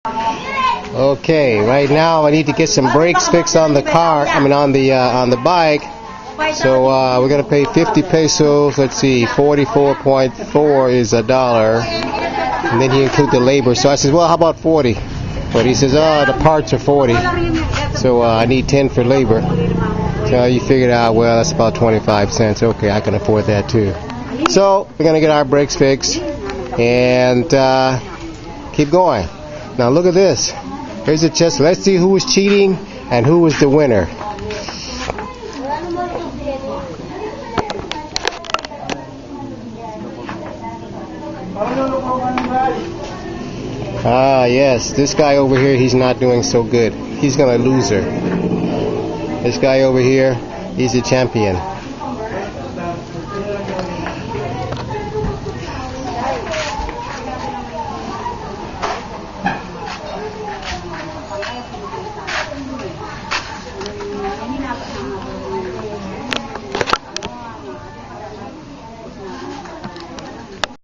Okay, right now I need to get some brakes fixed on the car. On the bike. So we're gonna pay 50 pesos. Let's see, 44.4 is $1, and then he include the labor. So I said, well, how about 40? But he says, oh, the parts are 40. So I need 10 for labor. So you figured out, well, that's about 25 cents. Okay, I can afford that too. So we're gonna get our brakes fixed and keep going. Now look at this. Here's the chest. Let's see who was cheating and who was the winner. Ah, yes. This guy over here, he's not doing so good. He's gonna lose her. This guy over here, he's the champion.